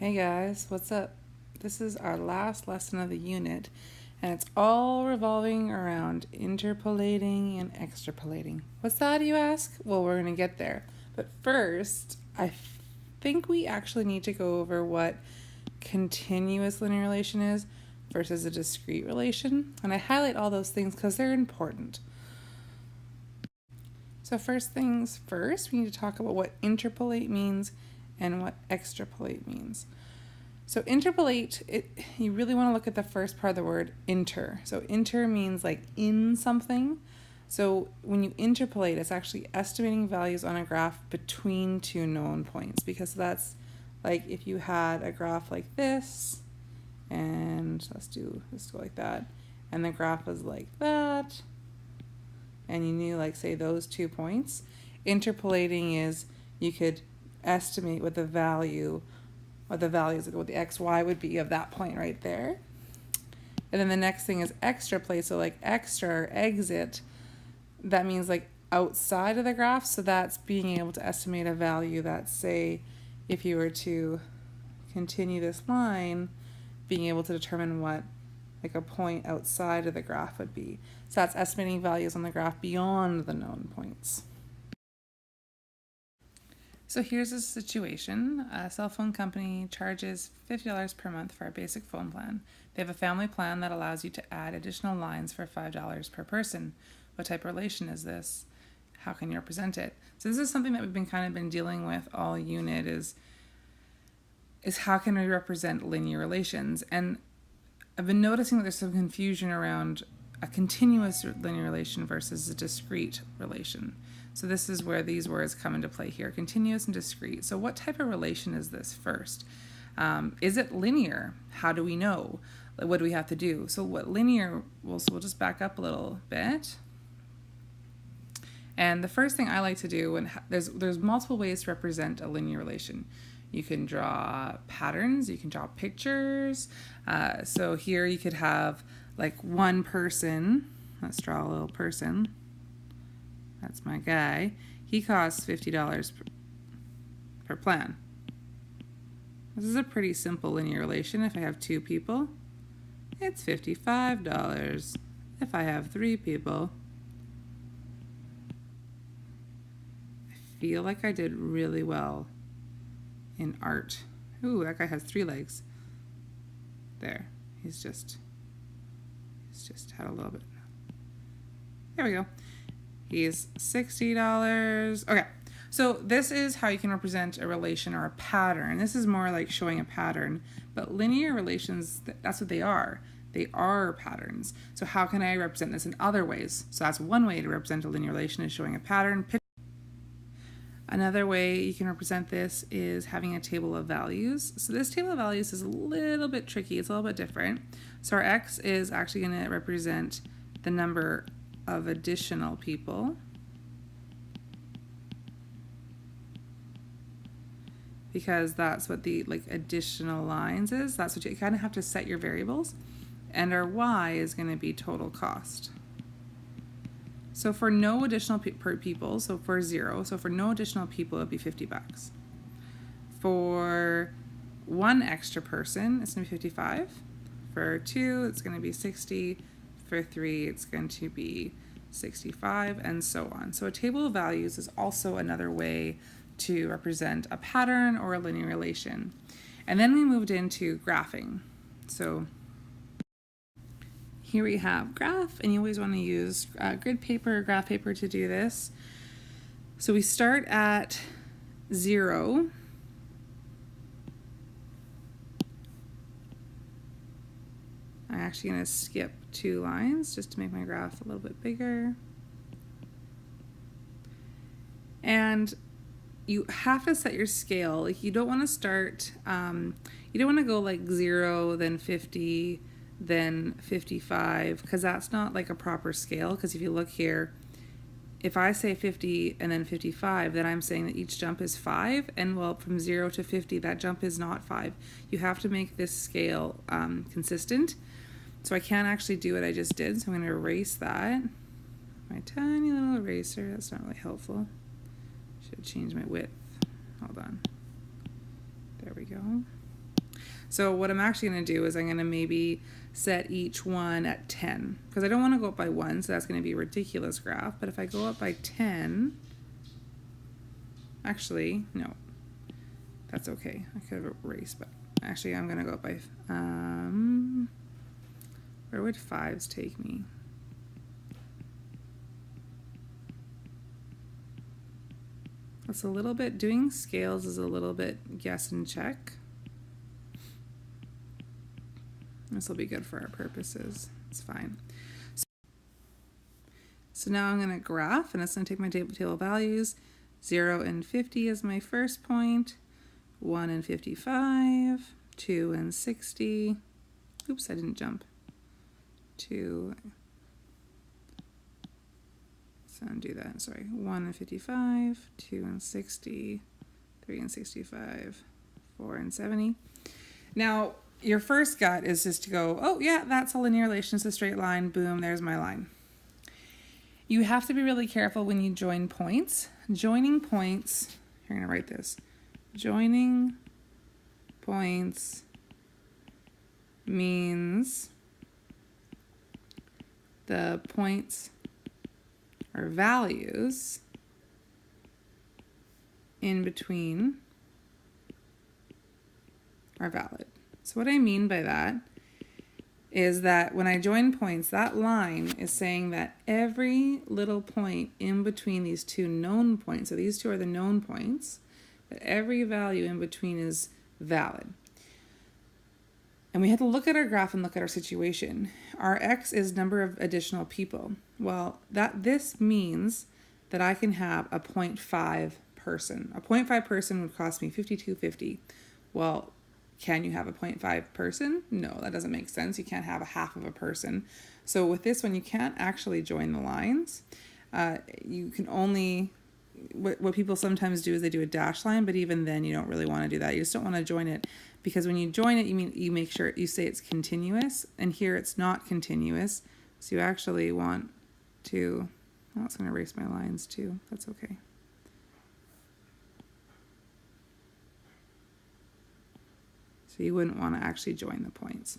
Hey guys, what's up? This is our last lesson of the unit, and it's all revolving around interpolating and extrapolating. What's that, you ask? Well, we're going to get there. But first, I think we actually need to go over what continuous linear relation is versus a discrete relation. And I highlight all those things because they're important. So first things first, we need to talk about what interpolate means and what extrapolate means. So interpolate, you really want to look at the first part of the word inter. So inter means like in something. So when you interpolate, it's actually estimating values on a graph between two known points, because that's like if you had a graph like this, and let's go like that, and the graph was like that, and you knew like say those 2 points. Interpolating is you could estimate what the values, what the xy would be of that point right there. And then the next thing is extrapolate. So like extra or exit, that means like outside of the graph. So that's being able to estimate a value that, say, if you were to continue this line, being able to determine what like a point outside of the graph would be. So that's estimating values on the graph beyond the known points. So here's a situation. A cell phone company charges $50 per month for a basic phone plan. They have a family plan that allows you to add additional lines for $5 per person. What type of relation is this? How can you represent it? So this is something that we've been dealing with all unit is how can we represent linear relations? And I've been noticing that there's some confusion around a continuous linear relation versus a discrete relation. So this is where these words come into play here, continuous and discrete. So what type of relation is this first? Is it linear? How do we know? What do we have to do? So what linear, so we'll just back up a little bit. And the first thing I like to do, when there's multiple ways to represent a linear relation. You can draw patterns, you can draw pictures. So here you could have like one person. Let's draw a little person. That's my guy. He costs $50 per plan. This is a pretty simple linear relation. If I have 2 people, it's $55. If I have 3 people, I feel like I did really well in art. Ooh, that guy has 3 legs. There. He's just had a little bit. There we go. He's $60. Okay, so this is how you can represent a relation or a pattern. This is more like showing a pattern, but linear relations, that's what they are. They are patterns. So how can I represent this in other ways? So that's one way to represent a linear relation, is showing a pattern. Another way you can represent this is having a table of values. So this table of values is a little bit tricky. It's a little bit different. So our x is actually going to represent the number of additional people, because that's what the additional lines is. That's what you kind of have to set your variables. And our y is going to be total cost. So for no additional people, so for 0, so for no additional people, it would be $50. For 1 extra person, it's going to be $55. For 2, it's going to be $60. For 3, it's going to be $65, and so on. So a table of values is also another way to represent a pattern or a linear relation. And then we moved into graphing. So here we have graph, and you always want to use grid paper or graph paper to do this. So we start at 0. I'm actually going to skip 2 lines just to make my graph a little bit bigger. And you have to set your scale. Like, you don't want to start, you don't want to go like 0, then 50, then 55, because that's not like a proper scale. Because if you look here, if I say 50 and then 55, then I'm saying that each jump is 5, and well, from 0 to 50, that jump is not 5. You have to make this scale consistent. So I can't actually do what I just did, so I'm going to erase that. My tiny little eraser, that's not really helpful. Should change my width. Hold on. There we go. So what I'm actually going to do is I'm going to maybe set each one at 10, because I don't want to go up by 1, so that's going to be a ridiculous graph. But if I go up by 10, actually, no, that's okay. I could have erased, but actually I'm going to go up by, where would 5s take me? It's a little bit, doing scales is a little bit guess and check. This will be good for our purposes. It's fine. So now I'm going to graph, and it's going to take my table values. 0 and 50 is my first point. 1 and 55. 2 and 60. Oops, I didn't jump. 2. So undo that. Sorry. 1 and 55. 2 and 60. 3 and 65. 4 and 70. Now, your first gut is just to go, oh yeah, that's a linear relation, it's a straight line, boom, there's my line. You have to be really careful when you join points. Joining points, you're going to write this. Joining points means the points or values in between are valid. So what I mean by that is that when I join points, that line is saying that every little point in between these two known points, so these two are the known points, that every value in between is valid. And we have to look at our graph and look at our situation. Our x is number of additional people. Well, this means that I can have a 0.5 person. A 0.5 person would cost me $52.50. Well, can you have a 0.5 person? No, that doesn't make sense. You can't have a half of a person. So with this one, you can't actually join the lines. You can only, what people sometimes do is they do a dash line, but even then you don't really want to do that. You just don't want to join it, because when you join it, you make sure you say it's continuous, and here it's not continuous. So you actually want to, oh, it's going to erase my lines too. That's okay. So you wouldn't want to actually join the points.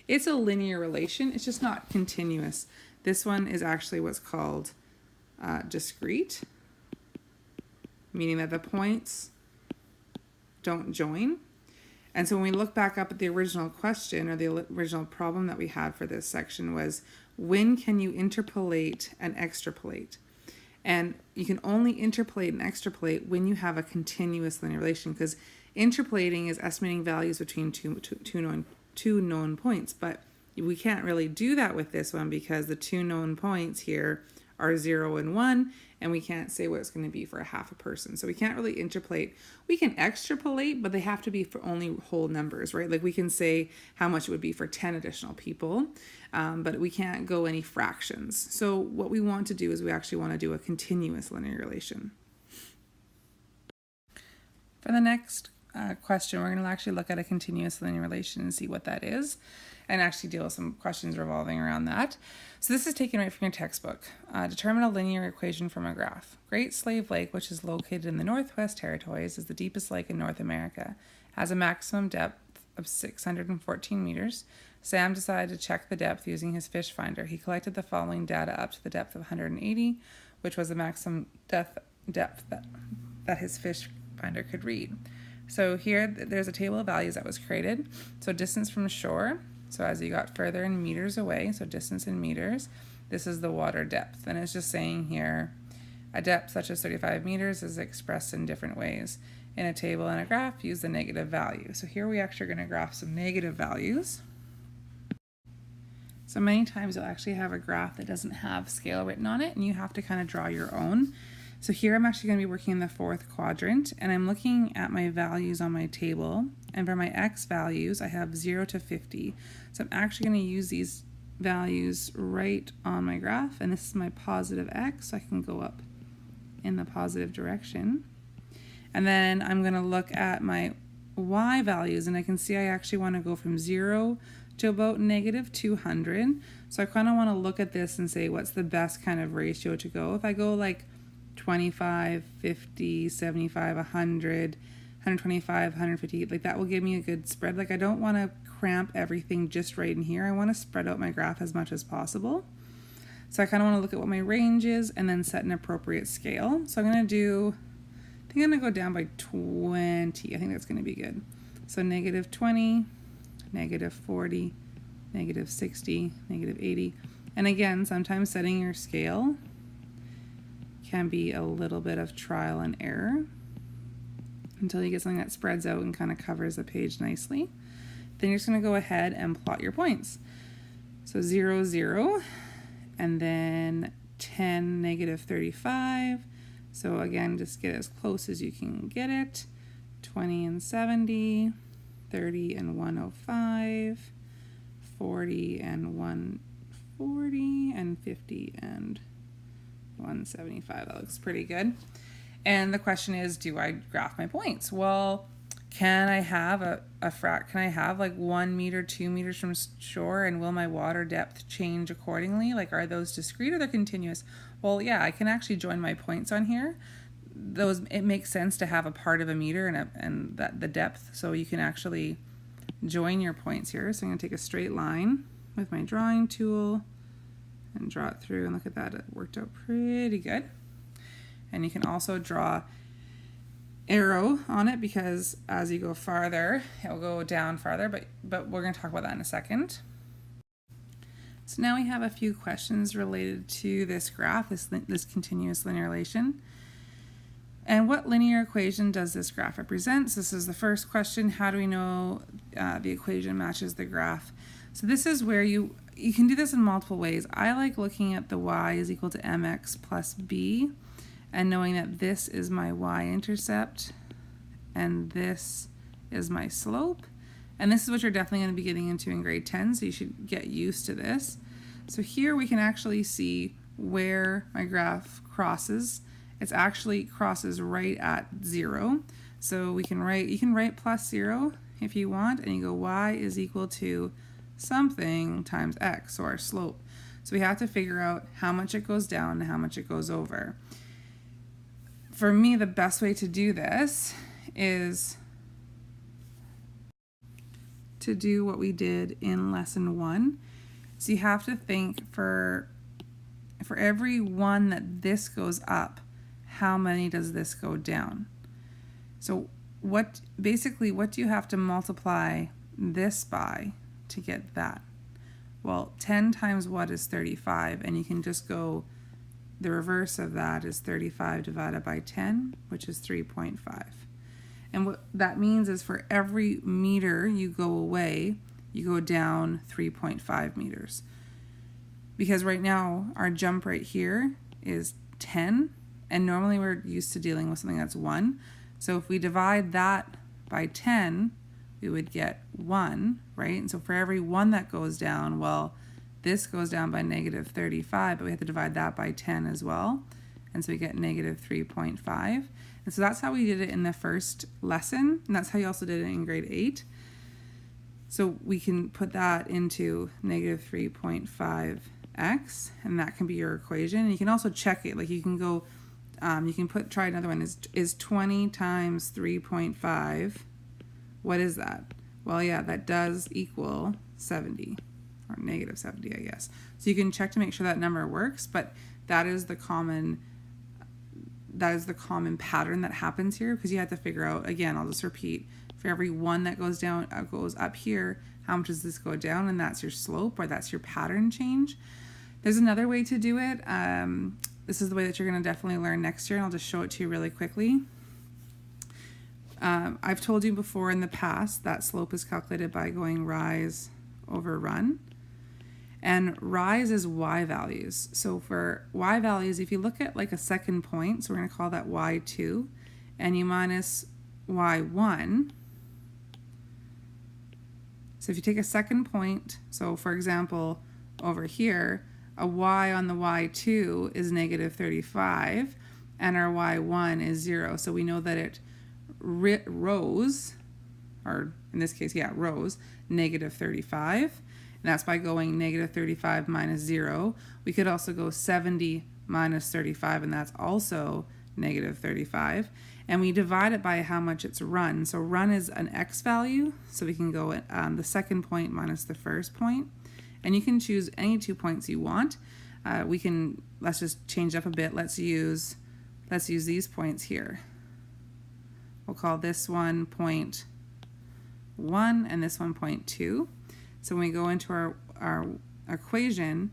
It's a linear relation. It's just not continuous. This one is actually what's called discrete, meaning that the points don't join. And so when we look back up at the original question, or the original problem that we had for this section, was when can you interpolate and extrapolate? And you can only interpolate and extrapolate when you have a continuous linear relation, because interpolating is estimating values between two known points. But we can't really do that with this one, because the two known points here are 0 and 1, and we can't say what it's going to be for a half a person. So we can't really interpolate. We can extrapolate, but they have to be for only whole numbers, right? Like we can say how much it would be for 10 additional people, but we can't go any fractions. So what we want to do is we actually want to do a continuous linear relation. For the next question, we're going to actually look at a continuous linear relation and see what that is, and actually deal with some questions revolving around that. So this is taken right from your textbook. Determine a linear equation from a graph. Great Slave Lake, which is located in the Northwest Territories, is the deepest lake in North America, has a maximum depth of 614 meters. Sam decided to check the depth using his fish finder. He collected the following data up to the depth of 180, which was the maximum depth that his fish finder could read. So here there's a table of values that was created. So distance from shore, so as you got further in meters away, so distance in meters, this is the water depth. And it's just saying here, a depth such as 35 meters is expressed in different ways. In a table and a graph, use the negative value. So here we actually are going to graph some negative values. So many times you'll actually have a graph that doesn't have scale written on it, and you have to kind of draw your own. So here I'm actually going to be working in the fourth quadrant, and I'm looking at my values on my table, and for my x values I have 0 to 50. So I'm actually going to use these values right on my graph, and this is my positive x, so I can go up in the positive direction. And then I'm going to look at my y values, and I can see I actually want to go from 0 to about negative 200. So I kind of want to look at this and say what's the best kind of ratio to go. If I go like 25, 50, 75, 100, 125, 150, like that will give me a good spread. Like I don't want to cramp everything just right in here. I want to spread out my graph as much as possible. So I kind of want to look at what my range is and then set an appropriate scale. So I'm going to do, I think I'm going to go down by 20. I think that's going to be good. So negative 20, negative 40, negative 60, negative 80. And again, sometimes setting your scale can be a little bit of trial and error until you get something that spreads out and kind of covers the page nicely. Then you're just going to go ahead and plot your points. So 0, 0, and then 10, negative 35. So again, just get as close as you can get it. 20 and 70, 30 and 105, 40 and 140, and 50 and 175. That looks pretty good. And the question is, do I graph my points? Well, can I have can I have like 1 meter, 2 meters from shore, and will my water depth change accordingly? Like, are those discrete or they're continuous? Well, yeah, I can actually join my points on here. It makes sense to have a part of a meter and the depth, so you can actually join your points here. So I'm going to take a straight line with my drawing tool and draw it through, and look at that, it worked out pretty good. And you can also draw arrow on it because as you go farther, it will go down farther, but we're going to talk about that in a second. So now we have a few questions related to this graph, this continuous linear relation. And what linear equation does this graph represent? So this is the first question. How do we know the equation matches the graph? So this is where you can do this in multiple ways. I like looking at the y is equal to mx plus b, and knowing that this is my y-intercept and this is my slope. And this is what you're definitely going to be getting into in grade 10, so you should get used to this. So here we can actually see where my graph crosses. It actually crosses right at 0. So you can write plus 0 if you want, and you go y is equal to something times x, so our slope. So we have to figure out how much it goes down and how much it goes over. For me, the best way to do this is to do what we did in lesson 1. So you have to think for every one that this goes up, how many does this go down? So what do you have to multiply this by to get that? Well, 10 times what is 35? And you can just go, the reverse of that is 35 divided by 10, which is 3.5. And what that means is for every meter you go away, you go down 3.5 meters. Because right now, our jump right here is 10, and normally we're used to dealing with something that's 1. So if we divide that by 10, we would get 1, right? And so for every 1 that goes down, well, this goes down by negative 35, but we have to divide that by 10 as well. And so we get negative 3.5. And so that's how we did it in the first lesson, and that's how you also did it in grade 8. So we can put that into negative 3.5x, and that can be your equation. And you can also check it, like you can go, you can try another one, is 20 times 3.5, what is that? Well, yeah, that does equal 70. Or negative 70, I guess. So you can check to make sure that number works, but that is the common pattern that happens here, because you have to figure out, again, I'll just repeat, for every 1 that goes down, goes up here, how much does this go down? And that's your slope, or that's your pattern change. There's another way to do it. This is the way that you're going to definitely learn next year, and I'll just show it to you really quickly. I've told you before in the past that slope is calculated by going rise over run. And rise is y values. So for y values, if you look at like a second point, so we're going to call that y2, and you minus y1. So if you take a second point, so for example, over here, a y on the y2 is negative 35, and our y1 is 0. So we know that it rose, or in this case, yeah, rose, negative 35. And that's by going negative 35 minus 0. We could also go 70 minus 35, and that's also negative 35. and we divide it by how much it's run. So run is an x value, so we can go at the second point minus the first point, and you can choose any 2 points you want. Let's just change up a bit. Let's use these points here. We'll call this one 0.1 and this one 0.2. So when we go into our equation,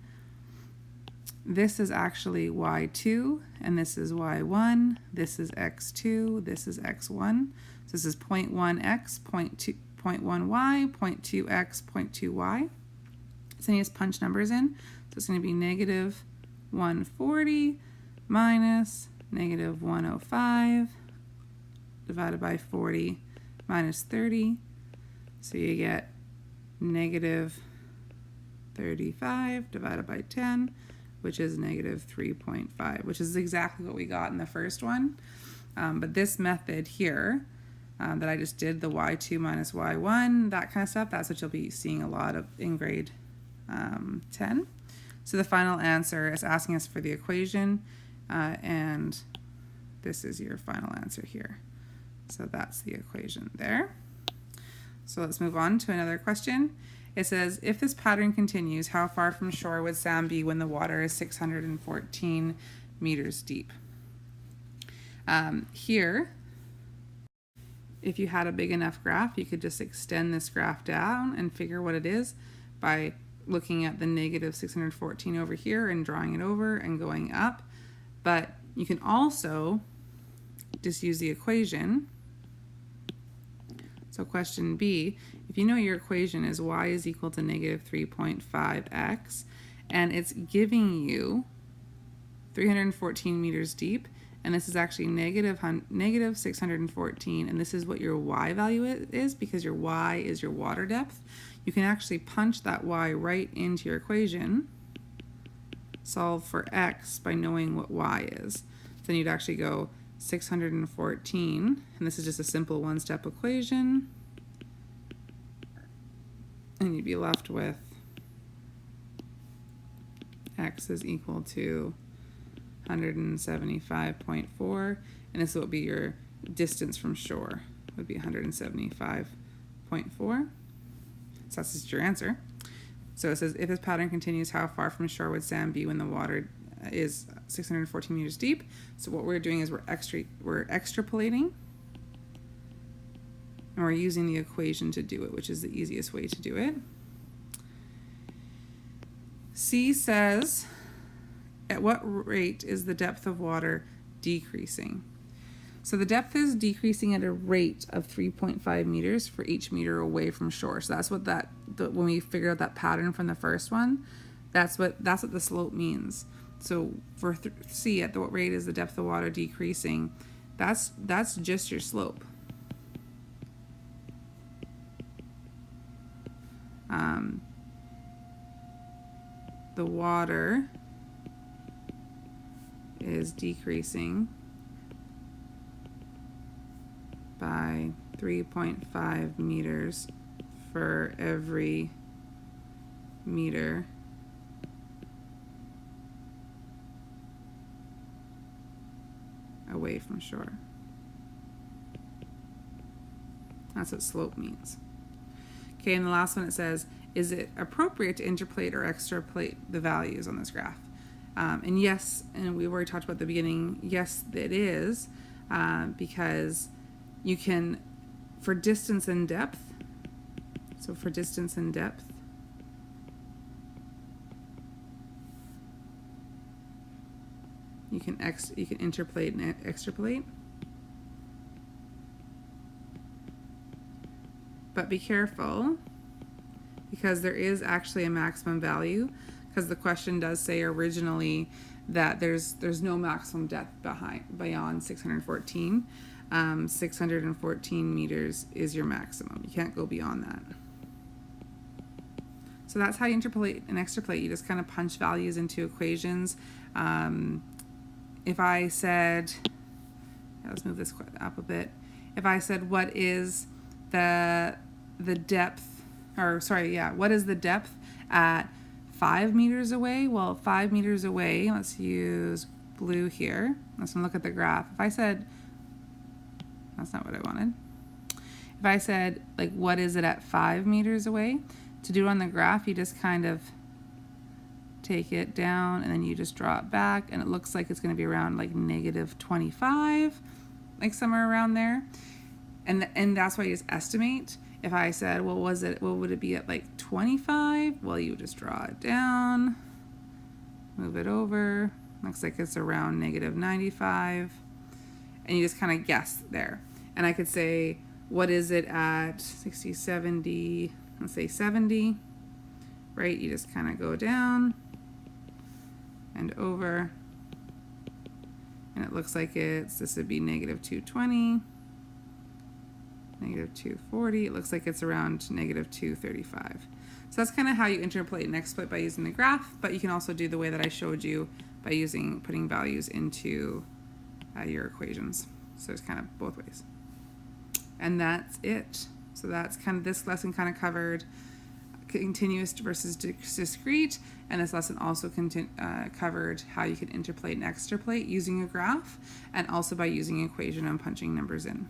this is actually y2 and this is y1, this is x2, this is x1. So this is 0.1x, 0.1y, 0.2x, 0.2y. So I just punch numbers in. So it's going to be negative 140 minus negative 105 divided by 40 minus 30. So you get negative 35 divided by 10, which is negative 3.5, which is exactly what we got in the first one. But this method here that I just did, the y2 minus y1, that kind of stuff, that's what you'll be seeing a lot of in grade 10. So the final answer is asking us for the equation, and this is your final answer here. So that's the equation there. So let's move on to another question. It says, if this pattern continues, how far from shore would Sam be when the water is 614 meters deep? Here, if you had a big enough graph, you could just extend this graph down and figure what it is by looking at the negative 614 over here and drawing it over and going up. But you can also just use the equation. So question B, if you know your equation is y is equal to negative 3.5x, and it's giving you 314 meters deep, and this is actually negative 614, and this is what your y value is because your y is your water depth. You can actually punch that y right into your equation, solve for x by knowing what y is. Then you'd actually go 614, and this is just a simple one-step equation, and you'd be left with x is equal to 175.4, and this will be your distance from shore, would be 175.4. So that's just your answer. So it says, if this pattern continues, how far from shore would Sam be when the water is 614 meters deep? So what we're doing is we're extrapolating, and we're using the equation to do it, which is the easiest way to do it. C says, at what rate is the depth of water decreasing? So the depth is decreasing at a rate of 3.5 meters for each meter away from shore. So that's what when we figure out that pattern from the first one, that's what the slope means. So for C, at what rate is the depth of water decreasing? That's just your slope. The water is decreasing by 3.5 meters for every meter away from shore. That's what slope means. Okay, and the last one, it says, is it appropriate to interpolate or extrapolate the values on this graph? And yes, and we've already talked about at the beginning, yes, it is, because you can, for distance and depth, so for distance and depth, you can interpolate and extrapolate. But be careful, because there is actually a maximum value, because the question does say originally that there's no maximum depth beyond 614. 614 meters is your maximum. You can't go beyond that. So that's how you interpolate and extrapolate. You just kind of punch values into equations. If I said, let's move this up a bit. If I said, what is the depth, what is the depth at 5 meters away? Well, 5 meters away, let's use blue here. Let's look at the graph. If I said That's not what I wanted. If I said, like, what is it at 5 meters away? To do it on the graph, you just kind of take it down and then you just draw it back, and it looks like it's going to be around like -25, like somewhere around there. And that's why you just estimate. If I said, well, what would it be at like 25? Well, you would just draw it down, move it over. Looks like it's around -95. And you just kind of guess there. And I could say, what is it at 60, 70, let's say 70, right? You just kind of go down and over. And it looks like this would be -220. -240. It looks like it's around -235. So that's kind of how you interpolate and exploit by using the graph, but you can also do the way that I showed you by putting values into your equations. So it's kind of both ways. And that's it. So that's kind of, this lesson kind of covered continuous versus discrete, and this lesson also covered how you can interpolate and extrapolate using a graph, and also by using an equation and punching numbers in.